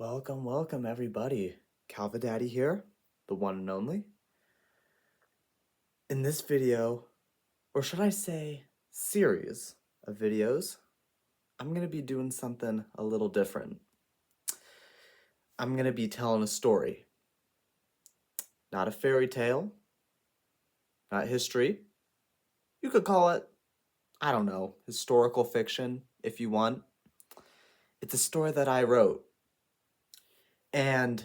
Welcome everybody. Calvadaddy here, the one and only. In this video, or should I say series of videos, I'm going to be doing something a little different. I'm going to be telling a story. Not a fairy tale, not history. You could call it, I don't know, historical fiction if you want. It's a story that I wrote. And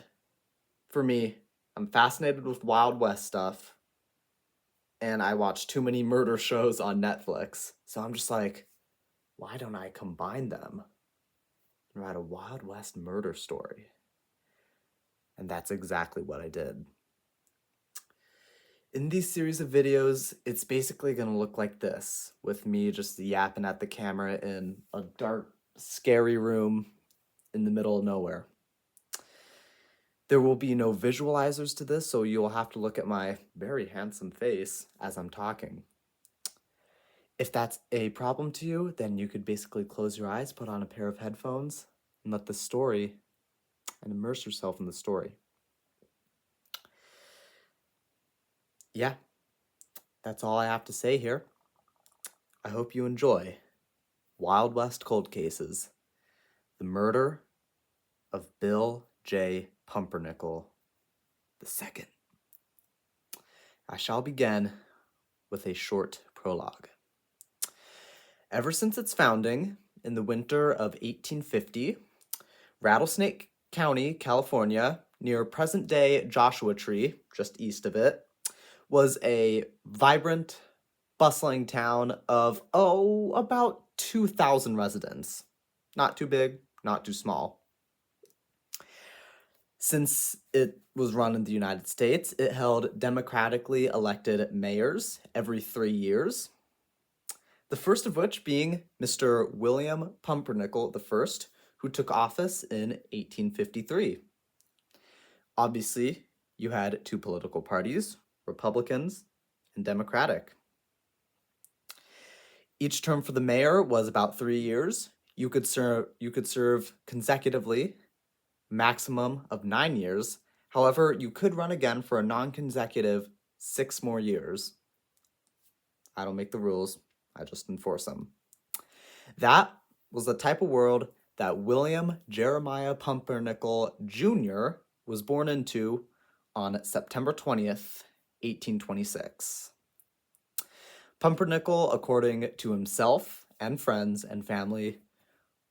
for me, I'm fascinated with Wild West stuff. And I watch too many murder shows on Netflix. So I'm just like, why don't I combine them and write a Wild West murder story? And that's exactly what I did. In these series of videos, it's basically going to look like this, with me just yapping at the camera in a dark, scary room in the middle of nowhere. There will be no visualizers to this, so you'll have to look at my very handsome face as I'm talking. If that's a problem to you, then you could basically close your eyes, put on a pair of headphones, and let the story and immerse yourself in the story. Yeah, that's all I have to say here. I hope you enjoy Wild West Cold Cases, the murder of Bill J. Pumpernickel II. I shall begin with a short prologue. Ever since its founding in the winter of 1850, Rattlesnake County, California, near present-day Joshua Tree, just east of it, was a vibrant, bustling town of, about 2,000 residents. Not too big, not too small. Since it was run in the United States, it held democratically elected mayors every 3 years. The first of which being Mr. William Pumpernickel I, who took office in 1853. Obviously, you had two political parties, Republicans and Democratic. Each term for the mayor was about 3 years. You could serve consecutively, maximum of 9 years. However, you could run again for a non-consecutive 6 more years. I don't make the rules, I just enforce them. That was the type of world that William Jeremiah Pumpernickel Jr. was born into on September 20th, 1826. Pumpernickel, according to himself and friends and family,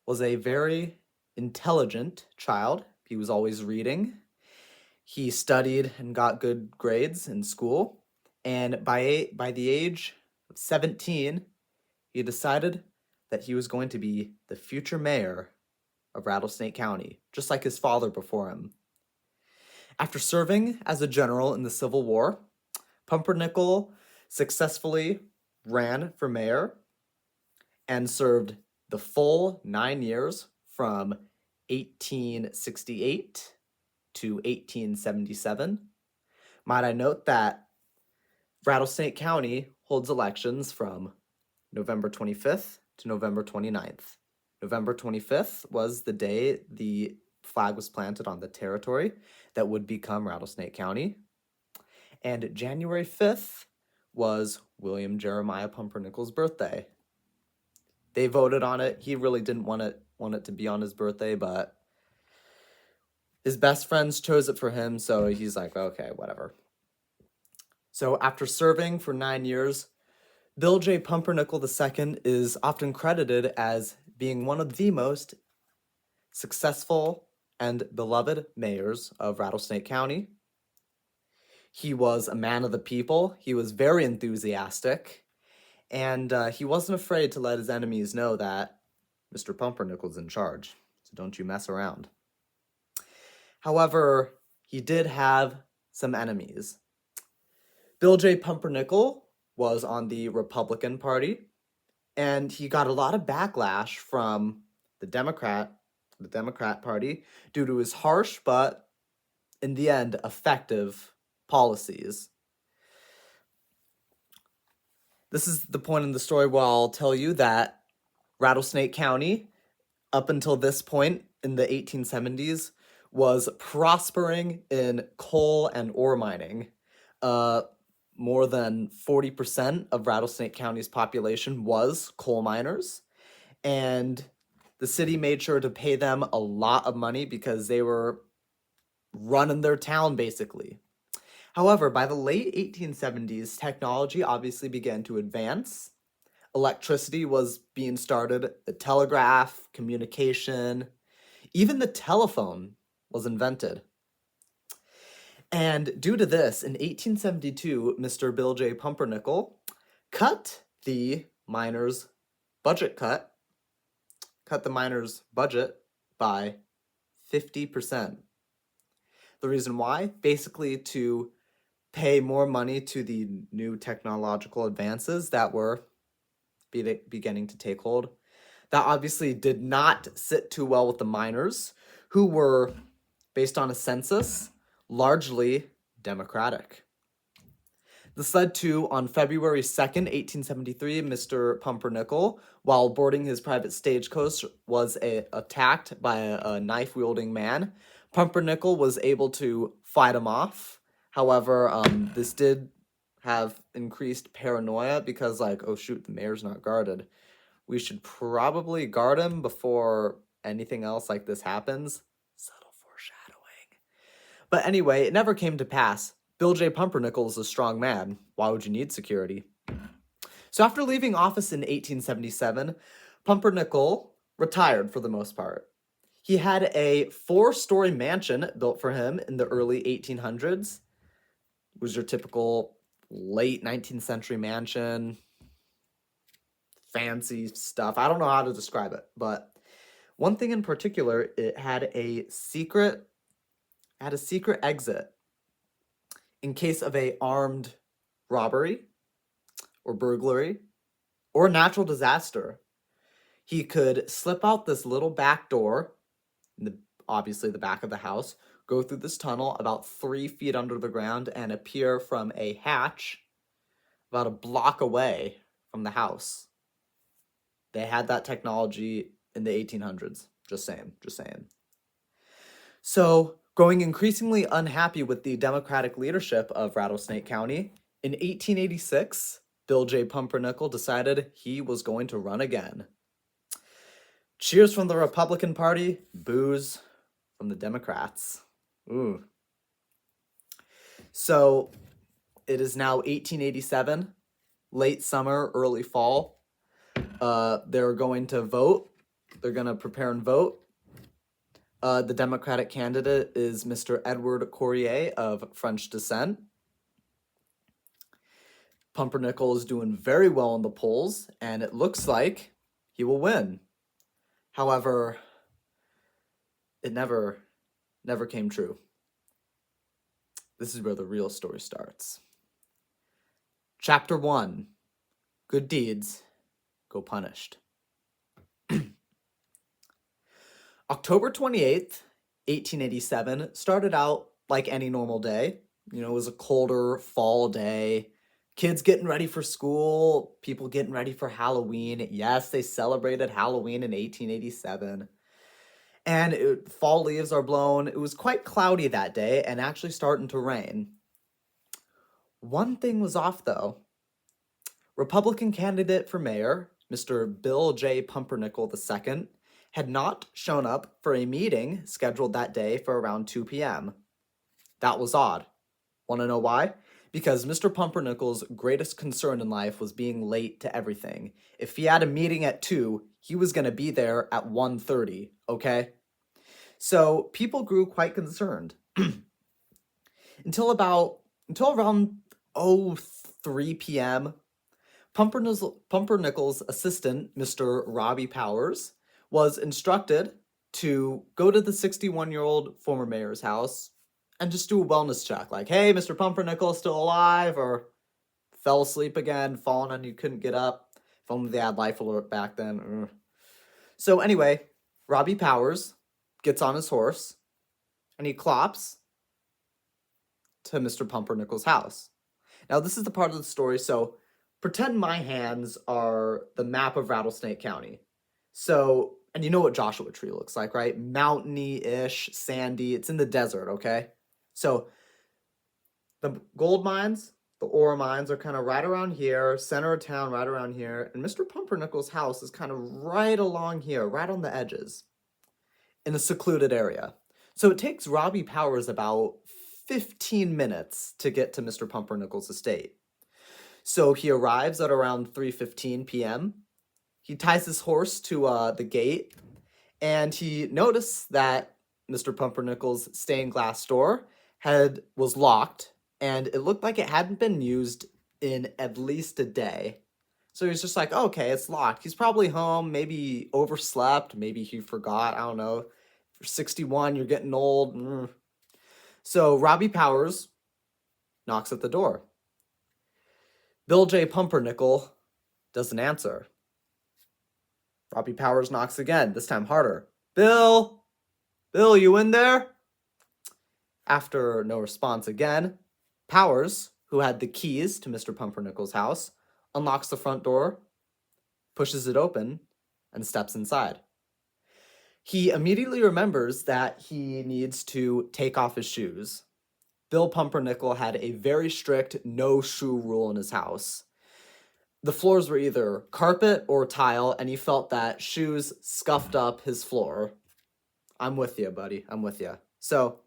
was a very intelligent child. He was always reading. He studied and got good grades in school. And by the age of 17, he decided that he was going to be the future mayor of Rattlesnake County, just like his father before him. After serving as a general in the Civil War, Pumpernickel successfully ran for mayor and served the full 9 years from 1868 to 1877. Might I note that Rattlesnake County holds elections from November 25th to November 29th. November 25th was the day the flag was planted on the territory that would become Rattlesnake County. And January 5th was William Jeremiah Pumpernickel's birthday. They voted on it. He really didn't want it to be on his birthday, but his best friends chose it for him, so he's like, okay, whatever. So after serving for 9 years, Bill J. Pumpernickel II is often credited as being one of the most successful and beloved mayors of Rattlesnake County. He was a man of the people. He was very enthusiastic, and he wasn't afraid to let his enemies know that Mr. Pumpernickel's in charge, so don't you mess around. However, he did have some enemies. Bill J. Pumpernickel was on the Republican Party, and he got a lot of backlash from the Democrat Party due to his harsh but, in the end, effective policies. This is the point in the story where I'll tell you that Rattlesnake County, up until this point in the 1870s, was prospering in coal and ore mining. More than 40% of Rattlesnake County's population was coal miners, and the city made sure to pay them a lot of money because they were running their town, basically. However, by the late 1870s, technology obviously began to advance. Electricity was being started, the telegraph, communication, even the telephone was invented. And due to this, in 1872, Mr. Bill J. Pumpernickel cut the miners' cut the miners' budget by 50%. The reason why? Basically to pay more money to the new technological advances that were beginning to take hold. That obviously did not sit too well with the miners, who were, based on a census, largely Democratic. This led to, on February 2nd, 1873, Mr. Pumpernickel, while boarding his private stagecoach, was attacked by a knife-wielding man. Pumpernickel was able to fight him off. However, this did have increased paranoia because, like, oh shoot, the mayor's not guarded. We should probably guard him before anything else like this happens. Subtle foreshadowing. But anyway, it never came to pass. Bill J. Pumpernickel is a strong man. Why would you need security? So after leaving office in 1877, Pumpernickel retired for the most part. He had a 4-story mansion built for him in the early 1800s. It was your typical late 19th century mansion. Fancy stuff. I don't know how to describe it, but one thing in particular, it had a secret exit in case of a armed robbery or burglary or natural disaster. He could slip out this little back door, obviously the back of the house, go through this tunnel about 3 feet under the ground and appear from a hatch about a block away from the house. They had that technology in the 1800s. Just saying. So, growing increasingly unhappy with the Democratic leadership of Rattlesnake County, in 1886, Bill J. Pumpernickel decided he was going to run again. Cheers from the Republican Party, boos from the Democrats. Ooh. So, it is now 1887, late summer, early fall. They're going to vote. They're going to prepare and vote. The Democratic candidate is Mr. Edward Courier of French descent. Pumpernickel is doing very well in the polls, and it looks like he will win. However, it never came true. This is where the real story starts. Chapter 1. Good deeds go punished. October 28th, 1887 started out like any normal day. You know, it was a colder fall day. Kids getting ready for school, people getting ready for Halloween. Yes, they celebrated Halloween in 1887. And fall leaves are blown. It was quite cloudy that day and actually starting to rain. One thing was off, though. Republican candidate for mayor, Mr. Bill J. Pumpernickel II, had not shown up for a meeting scheduled that day for around 2 p.m. That was odd. Want to know why? Because Mr. Pumpernickel's greatest concern in life was being late to everything. If he had a meeting at 2, he was going to be there at 1:30, okay? So people grew quite concerned. Until around 3 p.m., Pumpernickel's assistant, Mr. Robbie Powers, was instructed to go to the 61-year-old former mayor's house and just do a wellness check. Like, hey, Mr. Pumpernickel still alive, or fell asleep again, fallen and you couldn't get up. If only they had life alert back then. So anyway, Robbie Powers gets on his horse and he clops to Mr. Pumpernickel's house. Now, this is the part of the story, so pretend my hands are the map of Rattlesnake County. So And you know what Joshua Tree looks like, right? Mountainy-ish, sandy. It's in the desert, okay? So the gold mines, the ore mines are kind of right around here, center of town right around here, and Mr. Pumpernickel's house is kind of right along here, right on the edges, in a secluded area. So it takes Robbie Powers about 15 minutes to get to Mr. Pumpernickel's estate. So he arrives at around 3:15 p.m. He ties his horse to the gate, and he noticed that Mr. Pumpernickel's stained glass door was locked, and it looked like it hadn't been used in at least a day. So he was just like, okay, it's locked. He's probably home. Maybe he overslept. Maybe he forgot. I don't know. You're 61. You're getting old. So Robbie Powers knocks at the door. Bill J. Pumpernickel doesn't answer. Robbie Powers knocks again, this time harder. Bill! Bill, you in there? After no response again, Powers, who had the keys to Mr. Pumpernickel's house, unlocks the front door, pushes it open, and steps inside. He immediately remembers that he needs to take off his shoes. Bill Pumpernickel had a very strict no-shoe rule in his house. The floors were either carpet or tile, and he felt that shoes scuffed up his floor. I'm with you, buddy. I'm with you. So,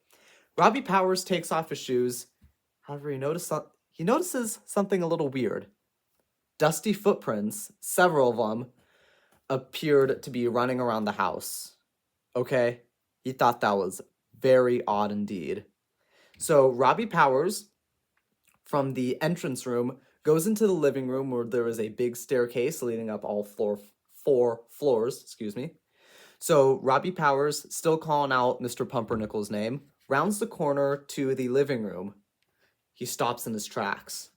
Robbie Powers takes off his shoes. However, he notices something a little weird. Dusty footprints, several of them, appeared to be running around the house. Okay? He thought that was very odd indeed. So, Robbie Powers, from the entrance room, goes into the living room where there is a big staircase leading up all four floors. So Robbie Powers, still calling out Mr. Pumpernickel's name, rounds the corner to the living room. He stops in his tracks.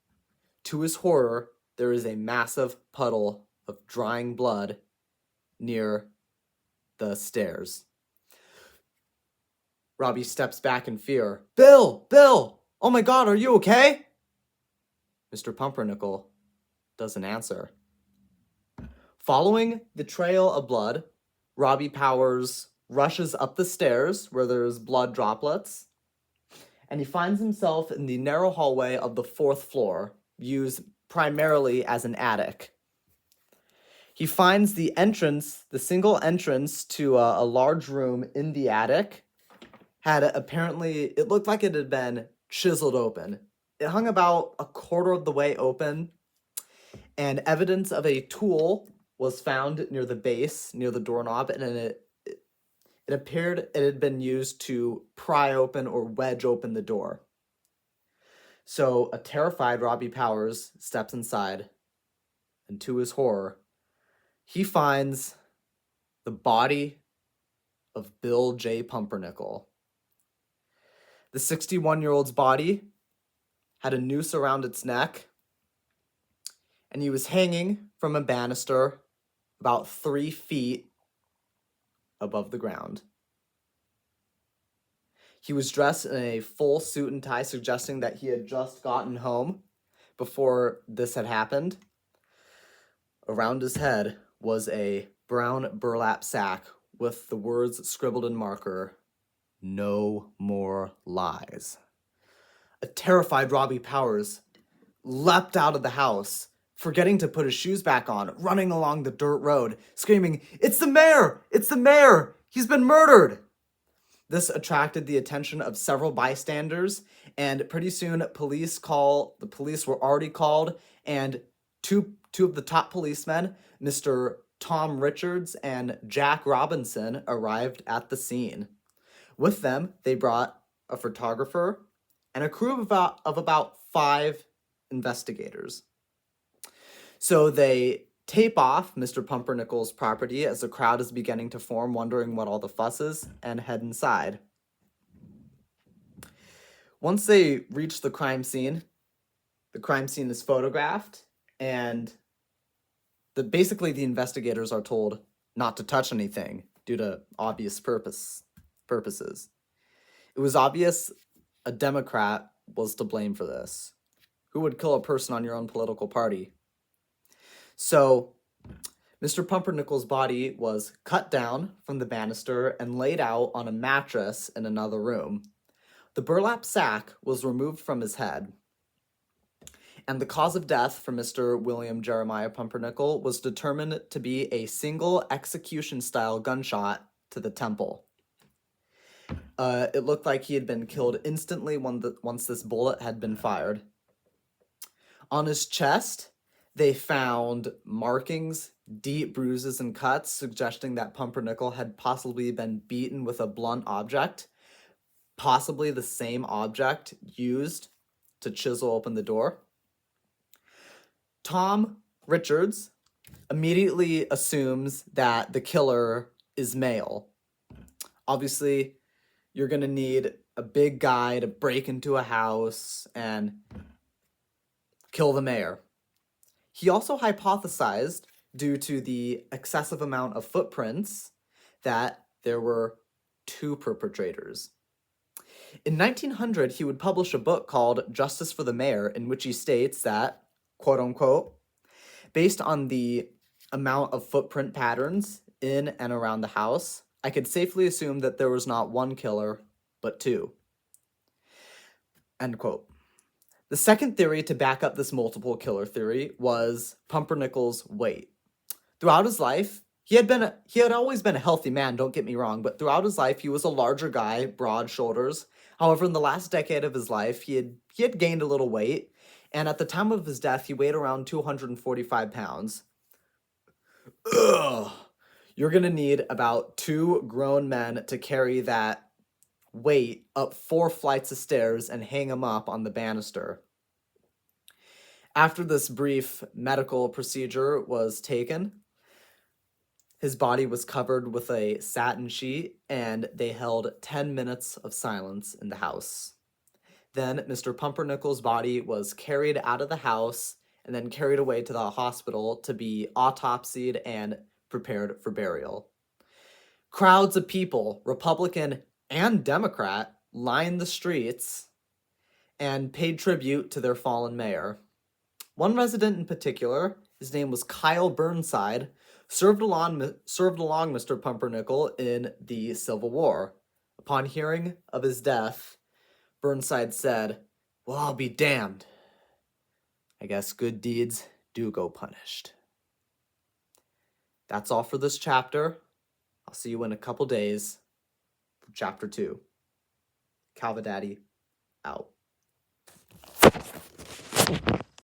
To his horror, there is a massive puddle of drying blood near the stairs. Robbie steps back in fear. Bill! Bill! Oh my God, are you okay? Mr. Pumpernickel doesn't answer. Following the trail of blood, Robbie Powers rushes up the stairs where there's blood droplets, and he finds himself in the narrow hallway of the 4th floor, used primarily as an attic. He finds the single entrance to a large room in the attic, it looked like it had been chiseled open. It hung about a quarter of the way open, and evidence of a tool was found near the base, near the doorknob, and it appeared it had been used to pry open or wedge open the door. So a terrified Robbie Powers steps inside, and to his horror, he finds the body of Bill J. Pumpernickel. The 61-year-old's body had a noose around its neck, and he was hanging from a banister about 3 feet above the ground. He was dressed in a full suit and tie, suggesting that he had just gotten home before this had happened. Around his head was a brown burlap sack with the words scribbled in marker, "No more lies." A terrified Robbie Powers leapt out of the house, forgetting to put his shoes back on, running along the dirt road, screaming, "It's the mayor! It's the mayor! He's been murdered!" This attracted the attention of several bystanders, and pretty soon the police were already called, and two of the top policemen, Mr. Tom Richards and Jack Robinson, arrived at the scene. With them, they brought a photographer and a crew of about 5 investigators. So they tape off Mr. Pumpernickel's property as the crowd is beginning to form, wondering what all the fuss is, and head inside. Once they reach the crime scene is photographed, and basically the investigators are told not to touch anything due to obvious purposes. It was obvious a Democrat was to blame for this. Who would kill a person on your own political party? So, Mr. Pumpernickel's body was cut down from the banister and laid out on a mattress in another room. The burlap sack was removed from his head, and the cause of death for Mr. William Jeremiah Pumpernickel was determined to be a single execution-style gunshot to the temple. It looked like he had been killed instantly once this bullet had been fired. On his chest, they found markings, deep bruises and cuts, suggesting that Pumpernickel had possibly been beaten with a blunt object, possibly the same object used to chisel open the door. Tom Richards immediately assumes that the killer is male. Obviously, you're going to need a big guy to break into a house and kill the mayor. He also hypothesized, due to the excessive amount of footprints, that there were two perpetrators. In 1900, he would publish a book called Justice for the Mayor, in which he states that, quote unquote, based on the amount of footprint patterns in and around the house, I could safely assume that there was not one killer, but two. End quote. The second theory to back up this multiple killer theory was Pumpernickel's weight. Throughout his life, he had always been a healthy man, don't get me wrong, but throughout his life he was a larger guy, broad shoulders. However, in the last decade of his life, he had gained a little weight, and at the time of his death, he weighed around 245 pounds. Ugh. You're gonna need about 2 grown men to carry that weight up 4 flights of stairs and hang him up on the banister. After this brief medical procedure was taken, his body was covered with a satin sheet, and they held 10 minutes of silence in the house. Then Mr. Pumpernickel's body was carried out of the house and then carried away to the hospital to be autopsied and prepared for burial. Crowds of people, Republican and Democrat, lined the streets and paid tribute to their fallen mayor. One resident in particular, his name was Kyle Burnside, served along Mr. Pumpernickel in the Civil War. Upon hearing of his death, Burnside said, "Well, I'll be damned. I guess good deeds do go punished." That's all for this chapter. I'll see you in a couple days for chapter 2. Calvadaddy out.